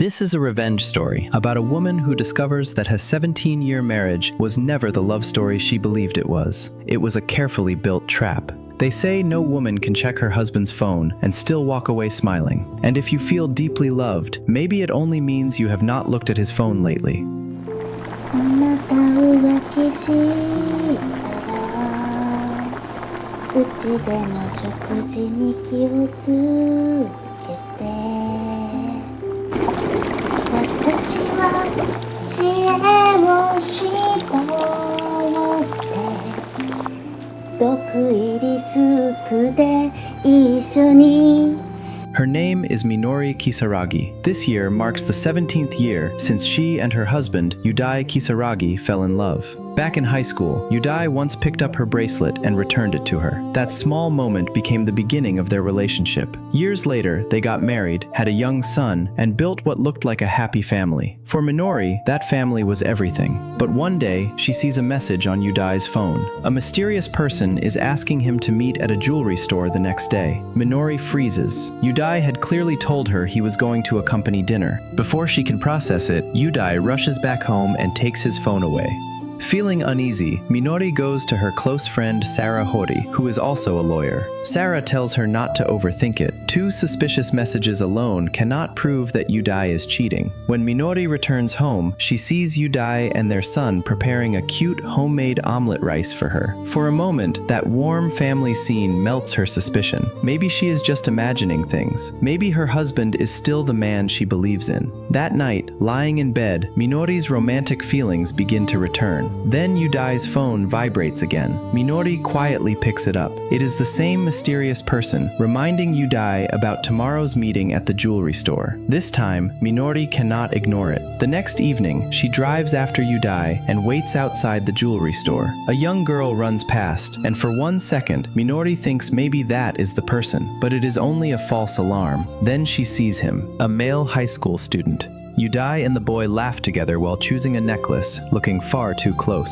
This is a revenge story about a woman who discovers that her 17-year marriage was never the love story she believed it was. It was a carefully built trap. They say no woman can check her husband's phone and still walk away smiling. And if you feel deeply loved, maybe it only means you have not looked at his phone lately. あなた浮気したらうちでの食事に気をつけて私は知恵を絞って毒入りスープで一緒に Her name is Minori Kisaragi. This year marks the 17th year since she and her husband, Yudai Kisaragi, fell in love. Back in high school, Yudai once picked up her bracelet and returned it to her. That small moment became the beginning of their relationship. Years later, they got married, had a young son, and built what looked like a happy family. For Minori, that family was everything. But one day, she sees a message on Yudai's phone. A mysterious person is asking him to meet at a jewelry store the next day. Minori freezes. Yudai had clearly told her he was going to a company dinner. Before she can process it, Yudai rushes back home and takes his phone away. Feeling uneasy, Minori goes to her close friend Sarah Hori, who is also a lawyer. Sarah tells her not to overthink it. Two suspicious messages alone cannot prove that Yudai is cheating. When Minori returns home, she sees Yudai and their son preparing a cute homemade omelet rice for her. For a moment, that warm family scene melts her suspicion. Maybe she is just imagining things. Maybe her husband is still the man she believes in. That night, lying in bed, Minori's romantic feelings begin to return. Then Yudai's phone vibrates again. Minori quietly picks it up. It is the same mysterious person, reminding Yudai about tomorrow's meeting at the jewelry store. This time, Minori cannot ignore it. The next evening, she drives after Yudai and waits outside the jewelry store. A young girl runs past, and for 1 second, Minori thinks maybe that is the person, but it is only a false alarm. Then she sees him, a male high school student. Yudai and the boy laugh together while choosing a necklace, looking far too close.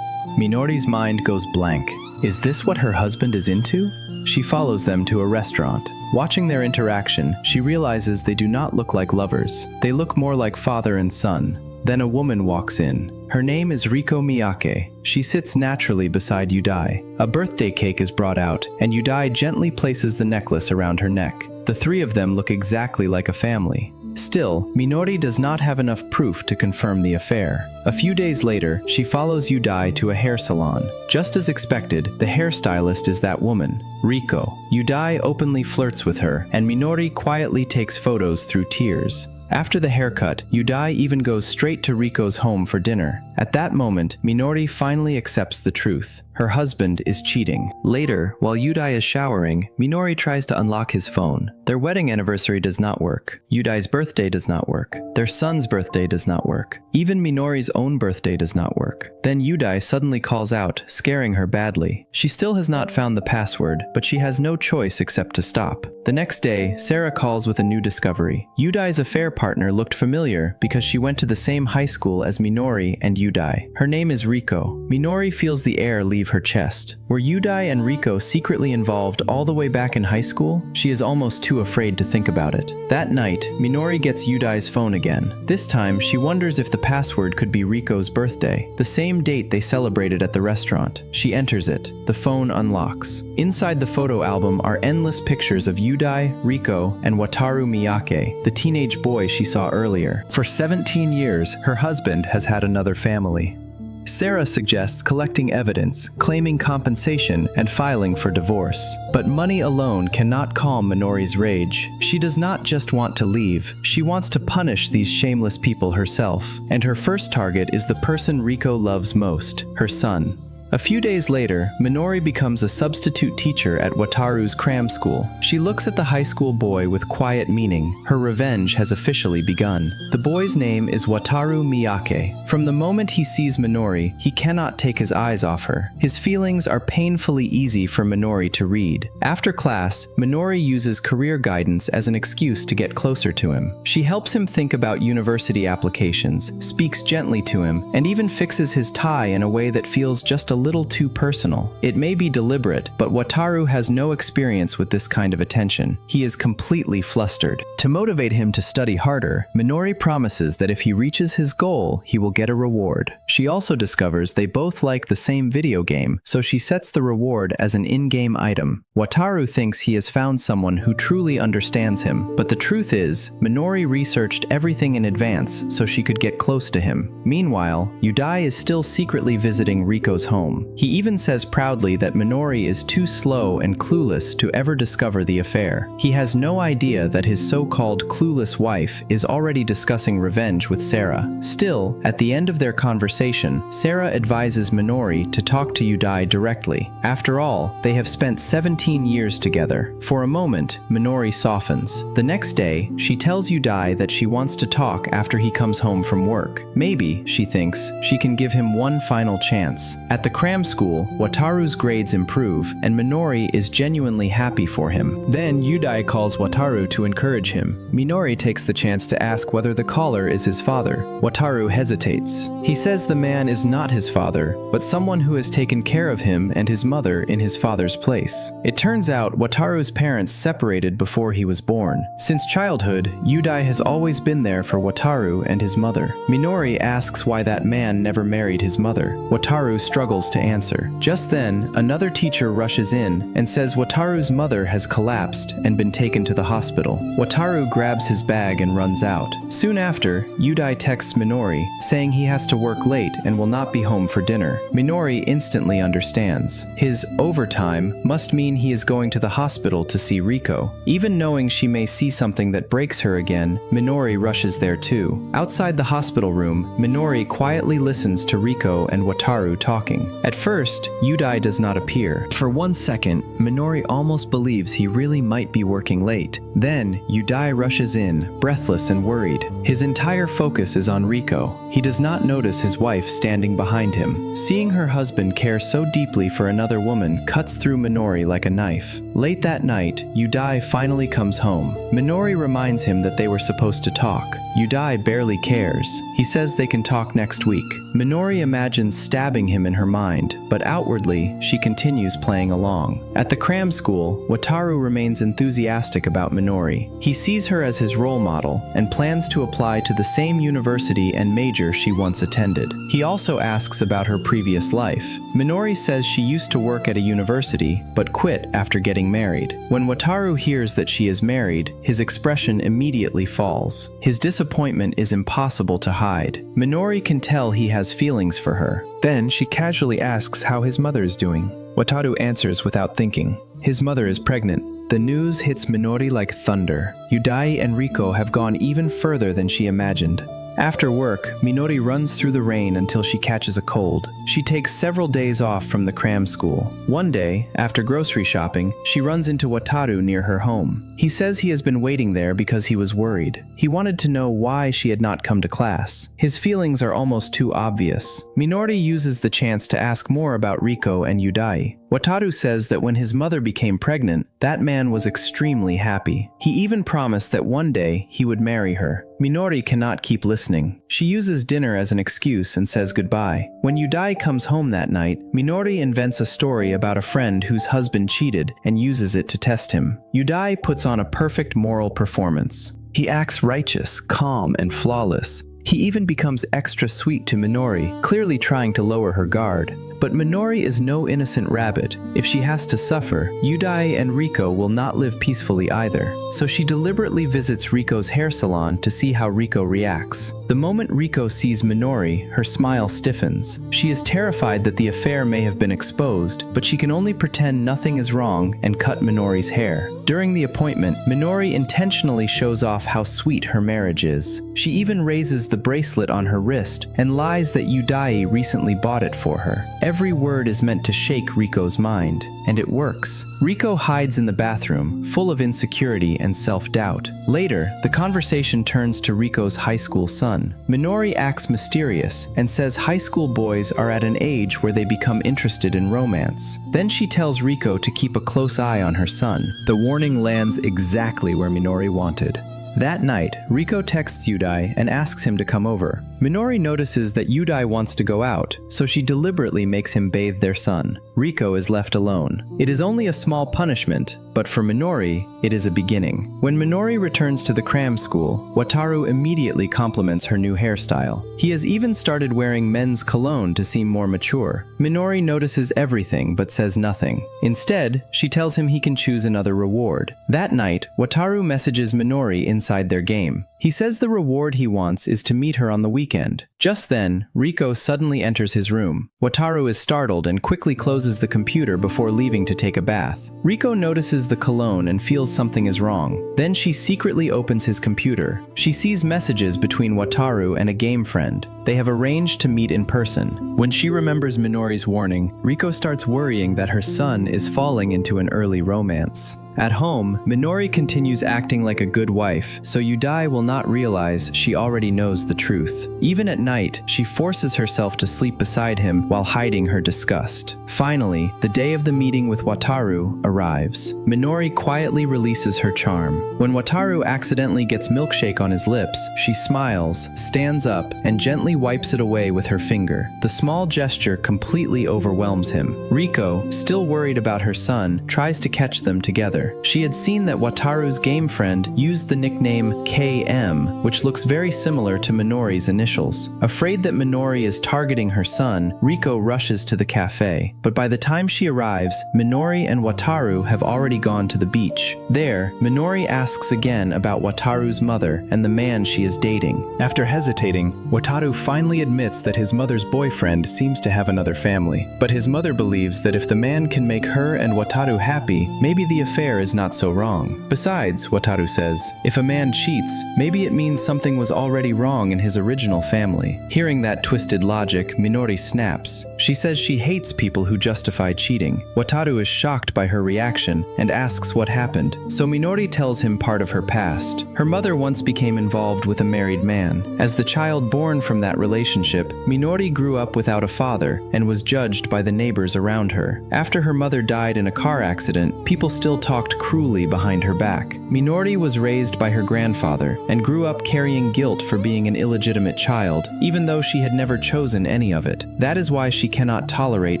Minori's mind goes blank. Is this what her husband is into? She follows them to a restaurant. Watching their interaction, she realizes they do not look like lovers. They look more like father and son. Then a woman walks in. Her name is Riko Miyake. She sits naturally beside Yudai. A birthday cake is brought out, and Yudai gently places the necklace around her neck. The three of them look exactly like a family. Still, Minori does not have enough proof to confirm the affair. A few days later, she follows Yudai to a hair salon. Just as expected, the hairstylist is that woman, Riko. Yudai openly flirts with her, and Minori quietly takes photos through tears. After the haircut, Yudai even goes straight to Riko's home for dinner. At that moment, Minori finally accepts the truth. Her husband is cheating. Later, while Yudai is showering, Minori tries to unlock his phone. Their wedding anniversary does not work. Yudai's birthday does not work. Their son's birthday does not work. Even Minori's own birthday does not work. Then Yudai suddenly calls out, scaring her badly. She still has not found the password, but she has no choice except to stop. The next day, Sarah calls with a new discovery. Yudai's affair partner looked familiar because she went to the same high school as Minori and Yudai. Her name is Riko. Minori feels the air leave her chest. Were Yudai and Riko secretly involved all the way back in high school? She is almost too afraid to think about it. That night, Minori gets Yudai's phone again. This time, she wonders if the password could be Riko's birthday, the same date they celebrated at the restaurant. She enters it. The phone unlocks. Inside the photo album are endless pictures of Yudai, Riko, and Wataru Miyake, the teenage boy she saw earlier. For 17 years, her husband has had another family. Sarah suggests collecting evidence, claiming compensation, and filing for divorce. But money alone cannot calm Minori's rage. She does not just want to leave, she wants to punish these shameless people herself. And her first target is the person Riko loves most, her son. A few days later, Minori becomes a substitute teacher at Wataru's cram school. She looks at the high school boy with quiet meaning. Her revenge has officially begun. The boy's name is Wataru Miyake. From the moment he sees Minori, he cannot take his eyes off her. His feelings are painfully easy for Minori to read. After class, Minori uses career guidance as an excuse to get closer to him. She helps him think about university applications, speaks gently to him, and even fixes his tie in a way that feels just a little too personal. It may be deliberate, but Wataru has no experience with this kind of attention. He is completely flustered. To motivate him to study harder, Minori promises that if he reaches his goal, he will get a reward. She also discovers they both like the same video game, so she sets the reward as an in-game item. Wataru thinks he has found someone who truly understands him, but the truth is, Minori researched everything in advance so she could get close to him. Meanwhile, Yudai is still secretly visiting Riko's home. He even says proudly that Minori is too slow and clueless to ever discover the affair. He has no idea that his so-called clueless wife is already discussing revenge with Sarah. Still, at the end of their conversation, Sarah advises Minori to talk to Yudai directly. After all, they have spent 17 years together. For a moment, Minori softens. The next day, she tells Yudai that she wants to talk after he comes home from work. Maybe, she thinks, she can give him one final chance. At the cram school, Wataru's grades improve, and Minori is genuinely happy for him. Then Yudai calls Wataru to encourage him. Minori takes the chance to ask whether the caller is his father. Wataru hesitates. He says the man is not his father, but someone who has taken care of him and his mother in his father's place. It turns out Wataru's parents separated before he was born. Since childhood, Yudai has always been there for Wataru and his mother. Minori asks why that man never married his mother. Wataru struggles to answer. Just then, another teacher rushes in and says Wataru's mother has collapsed and been taken to the hospital. Wataru grabs his bag and runs out. Soon after, Yudai texts Minori, saying he has to work late and will not be home for dinner. Minori instantly understands. His overtime must mean he is going to the hospital to see Riko. Even knowing she may see something that breaks her again, Minori rushes there too. Outside the hospital room, Minori quietly listens to Riko and Wataru talking. At first, Yudai does not appear. For 1 second, Minori almost believes he really might be working late. Then, Yudai rushes in, breathless and worried. His entire focus is on Riko. He does not notice his wife standing behind him. Seeing her husband care so deeply for another woman cuts through Minori like a knife. Late that night, Yudai finally comes home. Minori reminds him that they were supposed to talk. Yudai barely cares. He says they can talk next week. Minori imagines stabbing him in her mind, but outwardly, she continues playing along. At the cram school, Wataru remains enthusiastic about Minori. He sees her as his role model and plans to apply to the same university and major she once attended. He also asks about her previous life. Minori says she used to work at a university, but quit after getting married. When Wataru hears that she is married, his expression immediately falls. His disappointment is impossible to hide. Minori can tell he has feelings for her. Then she casually asks how his mother is doing. Wataru answers without thinking. His mother is pregnant. The news hits Minori like thunder. Yudai and Riko have gone even further than she imagined. After work, Minori runs through the rain until she catches a cold. She takes several days off from the cram school. One day, after grocery shopping, she runs into Wataru near her home. He says he has been waiting there because he was worried. He wanted to know why she had not come to class. His feelings are almost too obvious. Minori uses the chance to ask more about Riko and Yudai. Wataru says that when his mother became pregnant, that man was extremely happy. He even promised that one day he would marry her. Minori cannot keep listening. She uses dinner as an excuse and says goodbye. When Yudai comes home that night, Minori invents a story about a friend whose husband cheated and uses it to test him. Yudai puts on a perfect moral performance. He acts righteous, calm, and flawless. He even becomes extra sweet to Minori, clearly trying to lower her guard. But Minori is no innocent rabbit. If she has to suffer, Yudai and Riko will not live peacefully either. So she deliberately visits Riko's hair salon to see how Riko reacts. The moment Riko sees Minori, her smile stiffens. She is terrified that the affair may have been exposed, but she can only pretend nothing is wrong and cut Minori's hair. During the appointment, Minori intentionally shows off how sweet her marriage is. She even raises the bracelet on her wrist and lies that Yudai recently bought it for her. Every word is meant to shake Riko's mind, and it works. Riko hides in the bathroom, full of insecurity and self-doubt. Later, the conversation turns to Riko's high school son. Minori acts mysterious and says high school boys are at an age where they become interested in romance. Then she tells Riko to keep a close eye on her son. The warning lands exactly where Minori wanted. That night, Riko texts Yudai and asks him to come over. Minori notices that Yudai wants to go out, so she deliberately makes him bathe their son. Riko is left alone. It is only a small punishment, but for Minori, it is a beginning. When Minori returns to the cram school, Wataru immediately compliments her new hairstyle. He has even started wearing men's cologne to seem more mature. Minori notices everything but says nothing. Instead, she tells him he can choose another reward. That night, Wataru messages Minori inside their game. He says the reward he wants is to meet her on the weekend. Just then, Riko suddenly enters his room. Wataru is startled and quickly closes the computer before leaving to take a bath. Riko notices the cologne and feels something is wrong. Then she secretly opens his computer. She sees messages between Wataru and a game friend. They have arranged to meet in person. When she remembers Minori's warning, Riko starts worrying that her son is falling into an early romance. At home, Minori continues acting like a good wife, so Yudai will not realize she already knows the truth. Even at night, she forces herself to sleep beside him while hiding her disgust. Finally, the day of the meeting with Wataru arrives. Minori quietly releases her charm. When Wataru accidentally gets milkshake on his lips, she smiles, stands up, and gently wipes it away with her finger. The small gesture completely overwhelms him. Riko, still worried about her son, tries to catch them together. She had seen that Wataru's game friend used the nickname KM, which looks very similar to Minori's initials. Afraid that Minori is targeting her son, Riko rushes to the cafe. But by the time she arrives, Minori and Wataru have already gone to the beach. There, Minori asks again about Wataru's mother and the man she is dating. After hesitating, Wataru finally admits that his mother's boyfriend seems to have another family. But his mother believes that if the man can make her and Wataru happy, maybe the affair is not so wrong. Besides, Wataru says, if a man cheats, maybe it means something was already wrong in his original family. Hearing that twisted logic, Minori snaps. She says she hates people who justify cheating. Wataru is shocked by her reaction and asks what happened, so Minori tells him part of her past. Her mother once became involved with a married man. As the child born from that relationship, Minori grew up without a father and was judged by the neighbors around her. After her mother died in a car accident, people still talked cruelly behind her back. Minori was raised by her grandfather and grew up carrying guilt for being an illegitimate child, even though she had never chosen any of it. That is why she cannot tolerate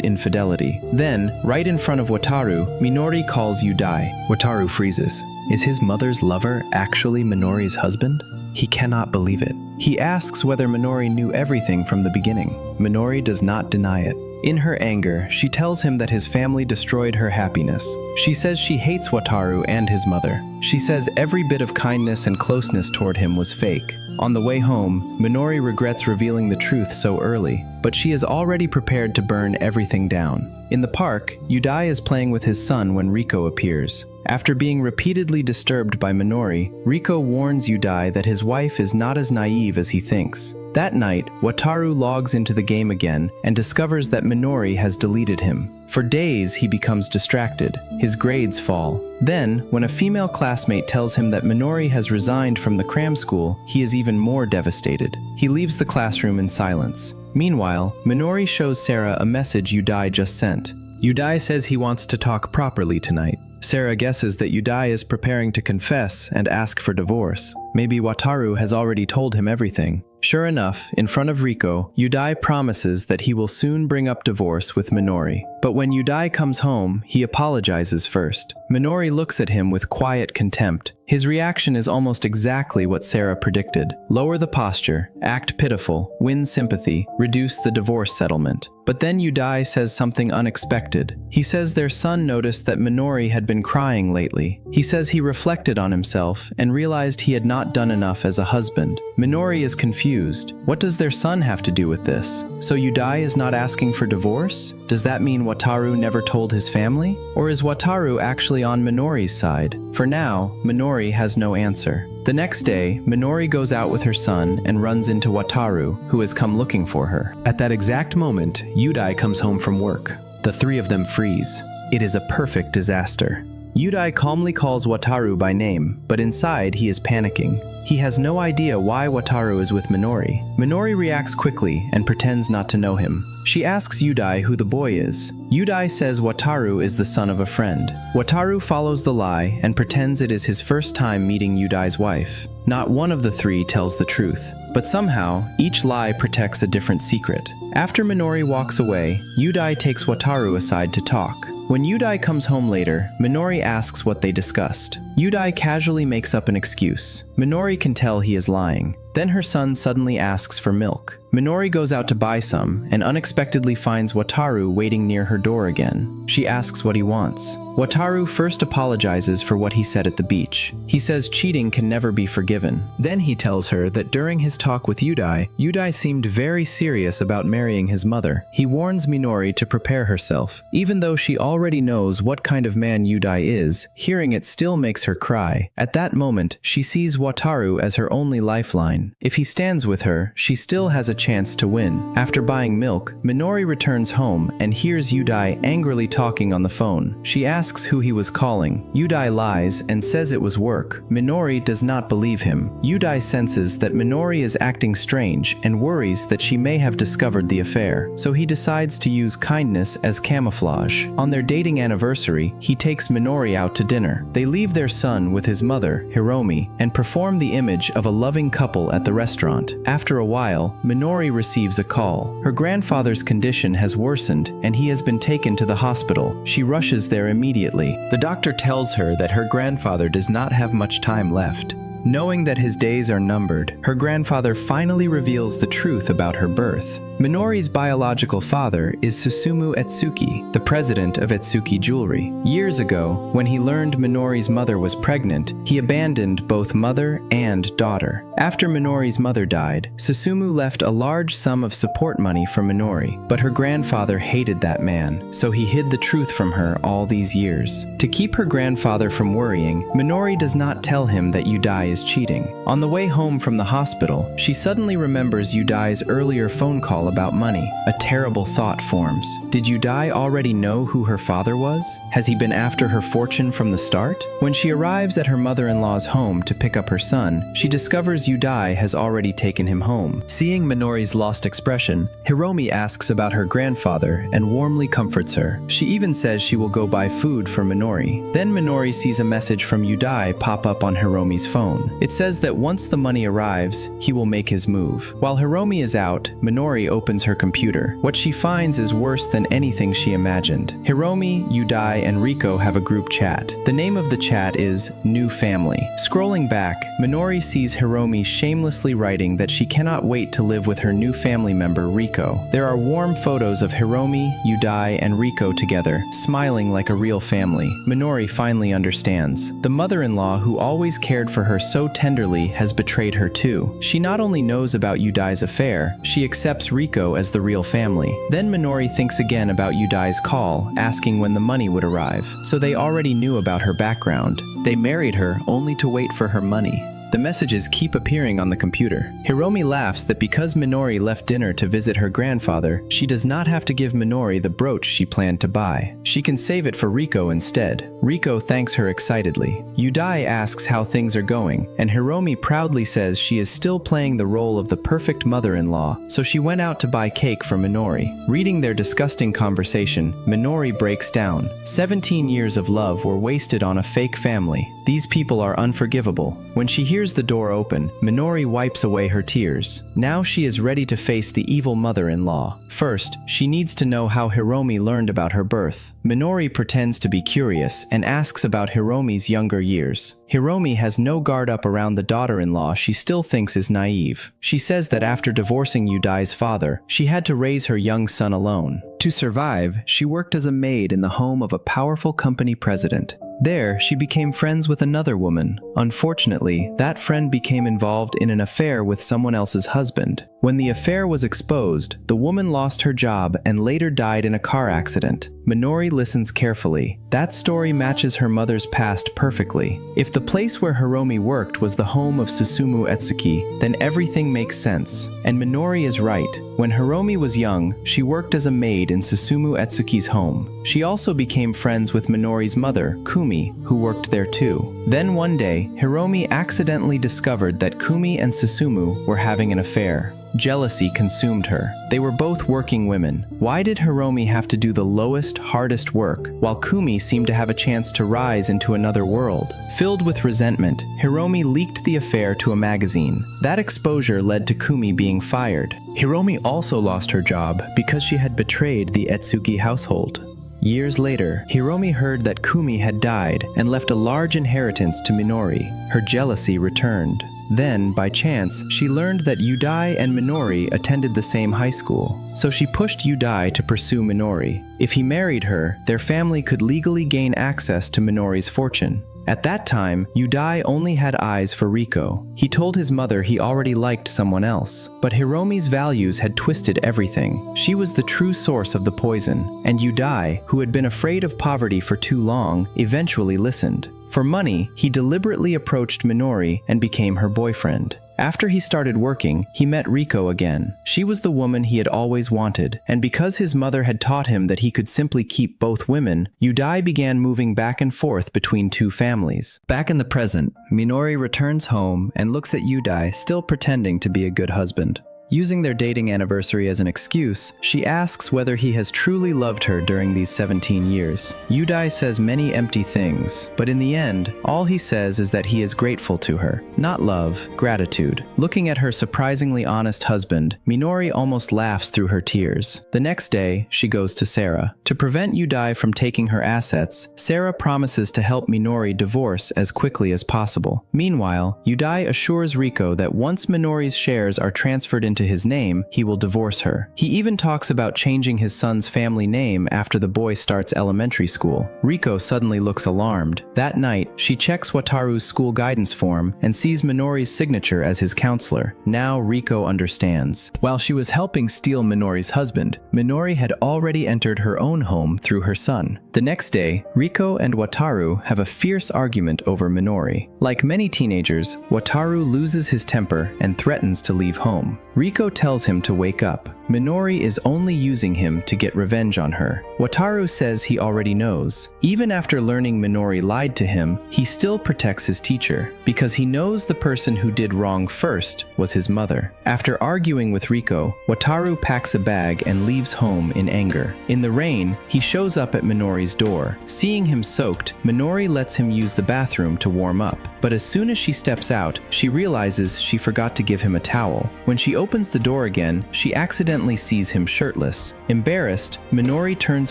infidelity. Then, right in front of Wataru, Minori calls Yudai. Wataru freezes. Is his mother's lover actually Minori's husband? He cannot believe it. He asks whether Minori knew everything from the beginning. Minori does not deny it. In her anger, she tells him that his family destroyed her happiness. She says she hates Wataru and his mother. She says every bit of kindness and closeness toward him was fake. On the way home, Minori regrets revealing the truth so early, but she is already prepared to burn everything down. In the park, Yudai is playing with his son when Riko appears. After being repeatedly disturbed by Minori, Riko warns Yudai that his wife is not as naive as he thinks. That night, Wataru logs into the game again and discovers that Minori has deleted him. For days, he becomes distracted. His grades fall. Then, when a female classmate tells him that Minori has resigned from the cram school, he is even more devastated. He leaves the classroom in silence. Meanwhile, Minori shows Sarah a message Yudai just sent. Yudai says he wants to talk properly tonight. Sarah guesses that Yudai is preparing to confess and ask for divorce. Maybe Wataru has already told him everything. Sure enough, in front of Riko, Yudai promises that he will soon bring up divorce with Minori. But when Yudai comes home, he apologizes first. Minori looks at him with quiet contempt. His reaction is almost exactly what Sarah predicted. Lower the posture, act pitiful, win sympathy, reduce the divorce settlement. But then Yudai says something unexpected. He says their son noticed that Minori had been crying lately. He says he reflected on himself and realized he had not done enough as a husband. Minori is confused. What does their son have to do with this? So Yudai is not asking for divorce? Does that mean Wataru never told his family? Or is Wataru actually on Minori's side? For now, Minori has no answer. The next day, Minori goes out with her son and runs into Wataru, who has come looking for her. At that exact moment, Yudai comes home from work. The three of them freeze. It is a perfect disaster. Yudai calmly calls Wataru by name, but inside he is panicking. He has no idea why Wataru is with Minori. Minori reacts quickly and pretends not to know him. She asks Yudai who the boy is. Yudai says Wataru is the son of a friend. Wataru follows the lie and pretends it is his first time meeting Yudai's wife. Not one of the three tells the truth, but somehow each lie protects a different secret. After Minori walks away, Yudai takes Wataru aside to talk. When Yudai comes home later, Minori asks what they discussed. Yudai casually makes up an excuse. Minori can tell he is lying. Then her son suddenly asks for milk. Minori goes out to buy some and unexpectedly finds Wataru waiting near her door again. She asks what he wants. Wataru first apologizes for what he said at the beach. He says cheating can never be forgiven. Then he tells her that during his talk with Yudai, Yudai seemed very serious about marrying his mother. He warns Minori to prepare herself. Even though she already knows what kind of man Yudai is, hearing it still makes her cry. At that moment, she sees Wataru as her only lifeline. If he stands with her, she still has a chance to win. After buying milk, Minori returns home and hears Yudai angrily talking on the phone. She asks who he was calling. Yudai lies and says it was work. Minori does not believe him. Yudai senses that Minori is acting strange and worries that she may have discovered the affair, so he decides to use kindness as camouflage. On their dating anniversary, he takes Minori out to dinner. They leave their son with his mother, Hiromi, and perform the image of a loving couple at the restaurant. After a while, Minori receives a call. Her grandfather's condition has worsened and he has been taken to the hospital. She rushes there immediately. The doctor tells her that her grandfather does not have much time left. Knowing that his days are numbered, her grandfather finally reveals the truth about her birth. Minori's biological father is Susumu Etsuki, the president of Etsuki Jewelry. Years ago, when he learned Minori's mother was pregnant, he abandoned both mother and daughter. After Minori's mother died, Susumu left a large sum of support money for Minori, but her grandfather hated that man, so he hid the truth from her all these years. To keep her grandfather from worrying, Minori does not tell him that Yudai is cheating. On the way home from the hospital, she suddenly remembers Yudai's earlier phone call about money. A terrible thought forms. Did Yudai already know who her father was? Has he been after her fortune from the start? When she arrives at her mother-in-law's home to pick up her son, she discovers Yudai has already taken him home. Seeing Minori's lost expression, Hiromi asks about her grandfather and warmly comforts her. She even says she will go buy food for Minori. Then Minori sees a message from Yudai pop up on Hiromi's phone. It says that once the money arrives, he will make his move. While Hiromi is out, Minori opens her computer. What she finds is worse than anything she imagined. Hiromi, Yudai, and Riko have a group chat. The name of the chat is New Family. Scrolling back, Minori sees Hiromi shamelessly writing that she cannot wait to live with her new family member, Riko. There are warm photos of Hiromi, Yudai, and Riko together, smiling like a real family. Minori finally understands. The mother-in-law who always cared for her so tenderly has betrayed her too. She not only knows about Yudai's affair, she accepts Riko as the real family. Then Minori thinks again about Yudai's call, asking when the money would arrive. So they already knew about her background. They married her only to wait for her money. The messages keep appearing on the computer. Hiromi laughs that because Minori left dinner to visit her grandfather, she does not have to give Minori the brooch she planned to buy. She can save it for Riko instead. Riko thanks her excitedly. Yudai asks how things are going, and Hiromi proudly says she is still playing the role of the perfect mother-in-law, so she went out to buy cake for Minori. Reading their disgusting conversation, Minori breaks down. 17 years of love were wasted on a fake family. These people are unforgivable. When she hears the door open, Minori wipes away her tears. Now she is ready to face the evil mother-in-law. First, she needs to know how Hiromi learned about her birth. Minori pretends to be curious and asks about Hiromi's younger years. Hiromi has no guard up around the daughter-in-law she still thinks is naive. She says that after divorcing Yudai's father, she had to raise her young son alone. To survive, she worked as a maid in the home of a powerful company president. There, she became friends with another woman. Unfortunately, that friend became involved in an affair with someone else's husband. When the affair was exposed, the woman lost her job and later died in a car accident. Minori listens carefully. That story matches her mother's past perfectly. If the place where Hiromi worked was the home of Susumu Etsuki, then everything makes sense. And Minori is right. When Hiromi was young, she worked as a maid in Susumu Etsuki's home. She also became friends with Minori's mother, Kumi, who worked there too. Then one day, Hiromi accidentally discovered that Kumi and Susumu were having an affair. Jealousy consumed her. They were both working women. Why did Hiromi have to do the lowest, hardest work, while Kumi seemed to have a chance to rise into another world? Filled with resentment, Hiromi leaked the affair to a magazine. That exposure led to Kumi being fired. Hiromi also lost her job because she had betrayed the Etsuki household. Years later, Hiromi heard that Kumi had died and left a large inheritance to Minori. Her jealousy returned. Then, by chance, she learned that Yudai and Minori attended the same high school. So she pushed Yudai to pursue Minori. If he married her, their family could legally gain access to Minori's fortune. At that time, Yudai only had eyes for Riko. He told his mother he already liked someone else. But Hiromi's values had twisted everything. She was the true source of the poison. And Yudai, who had been afraid of poverty for too long, eventually listened. For money, he deliberately approached Minori and became her boyfriend. After he started working, he met Riko again. She was the woman he had always wanted, and because his mother had taught him that he could simply keep both women, Yudai began moving back and forth between two families. Back in the present, Minori returns home and looks at Yudai, still pretending to be a good husband. Using their dating anniversary as an excuse, she asks whether he has truly loved her during these 17 years. Yudai says many empty things, but in the end, all he says is that he is grateful to her. Not love, gratitude. Looking at her surprisingly honest husband, Minori almost laughs through her tears. The next day, she goes to Sarah. To prevent Yudai from taking her assets, Sarah promises to help Minori divorce as quickly as possible. Meanwhile, Yudai assures Riko that once Minori's shares are transferred into his name, he will divorce her. He even talks about changing his son's family name after the boy starts elementary school. Riko suddenly looks alarmed. That night, she checks Wataru's school guidance form and sees Minori's signature as his counselor. Now Riko understands. While she was helping steal Minori's husband, Minori had already entered her own home through her son. The next day, Riko and Wataru have a fierce argument over Minori. Like many teenagers, Wataru loses his temper and threatens to leave home. Riko tells him to wake up. Minori is only using him to get revenge on her. Wataru says he already knows. Even after learning Minori lied to him, he still protects his teacher, because he knows the person who did wrong first was his mother. After arguing with Riko, Wataru packs a bag and leaves home in anger. In the rain, he shows up at Minori's door. Seeing him soaked, Minori lets him use the bathroom to warm up. But as soon as she steps out, she realizes she forgot to give him a towel. When she opens the door again, she accidentally sees him shirtless. Embarrassed, Minori turns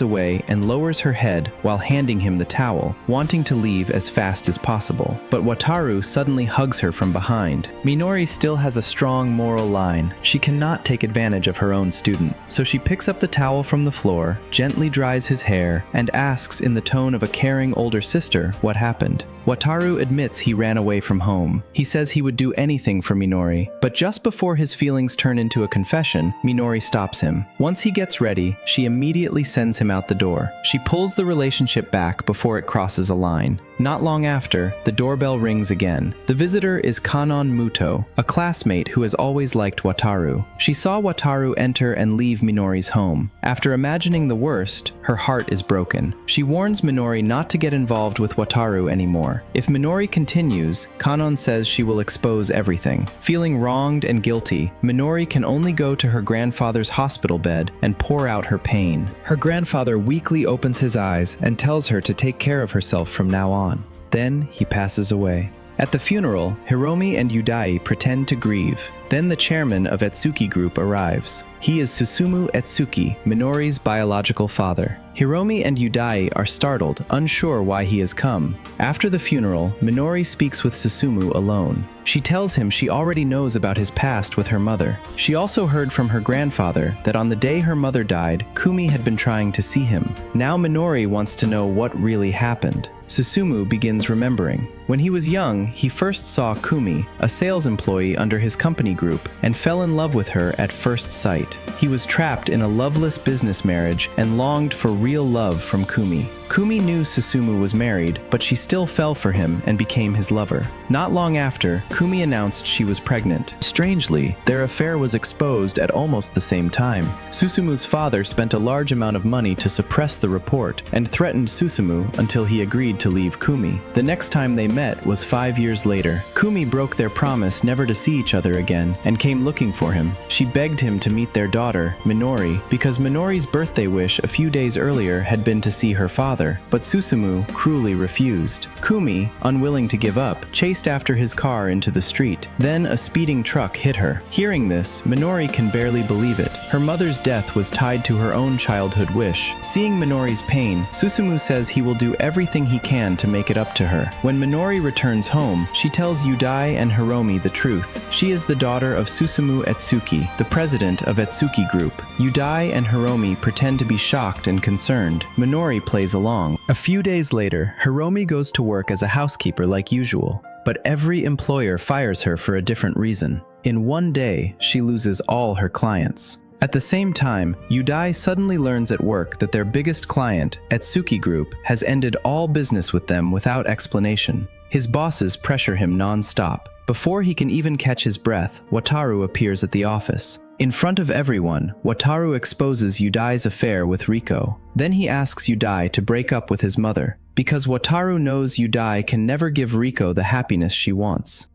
away and lowers her head while handing him the towel, wanting to leave as fast as possible. But Wataru suddenly hugs her from behind. Minori still has a strong moral line. She cannot take advantage of her own student. So she picks up the towel from the floor, gently dries his hair, and asks in the tone of a caring older sister what happened. Wataru admits he ran away from home. He says he would do anything for Minori, but just before his feelings turn into a confession, Minori stops him. Once he gets ready, she immediately sends him out the door. She pulls the relationship back before it crosses a line. Not long after, the doorbell rings again. The visitor is Kanon Muto, a classmate who has always liked Wataru. She saw Wataru enter and leave Minori's home. After imagining the worst, her heart is broken. She warns Minori not to get involved with Wataru anymore. If Minori continues, Kanon says she will expose everything. Feeling wronged and guilty, Minori can only go to her grandfather's hospital bed and pour out her pain. Her grandfather weakly opens his eyes and tells her to take care of herself from now on. Then he passes away. At the funeral, Hiromi and Yudai pretend to grieve. Then the chairman of Etsuki Group arrives. He is Susumu Etsuki, Minori's biological father. Hiromi and Yudai are startled, unsure why he has come. After the funeral, Minori speaks with Susumu alone. She tells him she already knows about his past with her mother. She also heard from her grandfather that on the day her mother died, Kumi had been trying to see him. Now Minori wants to know what really happened. Susumu begins remembering. When he was young, he first saw Kumi, a sales employee under his company group, and fell in love with her at first sight. He was trapped in a loveless business marriage and longed for real love from Kumi. Kumi knew Susumu was married, but she still fell for him and became his lover. Not long after, Kumi announced she was pregnant. Strangely, their affair was exposed at almost the same time. Susumu's father spent a large amount of money to suppress the report and threatened Susumu until he agreed to leave Kumi. The next time they met was 5 years later. Kumi broke their promise never to see each other again and came looking for him. She begged him to meet their daughter, Minori, because Minori's birthday wish a few days earlier had been to see her father, but Susumu cruelly refused. Kumi, unwilling to give up, chased after his car into the street. Then a speeding truck hit her. Hearing this, Minori can barely believe it. Her mother's death was tied to her own childhood wish. Seeing Minori's pain, Susumu says he will do everything he can to make it up to her. When Minori returns home, she tells Yudai and Hiromi the truth. She is the daughter of Susumu Etsuki, the president of Etsuki Group. Yudai and Hiromi pretend to be shocked and concerned. Minori plays along. A few days later, Hiromi goes to work as a housekeeper like usual, but every employer fires her for a different reason. In one day, she loses all her clients. At the same time, Yudai suddenly learns at work that their biggest client, Etsuki Group, has ended all business with them without explanation. His bosses pressure him non-stop. Before he can even catch his breath, Wataru appears at the office. In front of everyone, Wataru exposes Yudai's affair with Riko. Then he asks Yudai to break up with his mother, because Wataru knows Yudai can never give Riko the happiness she wants.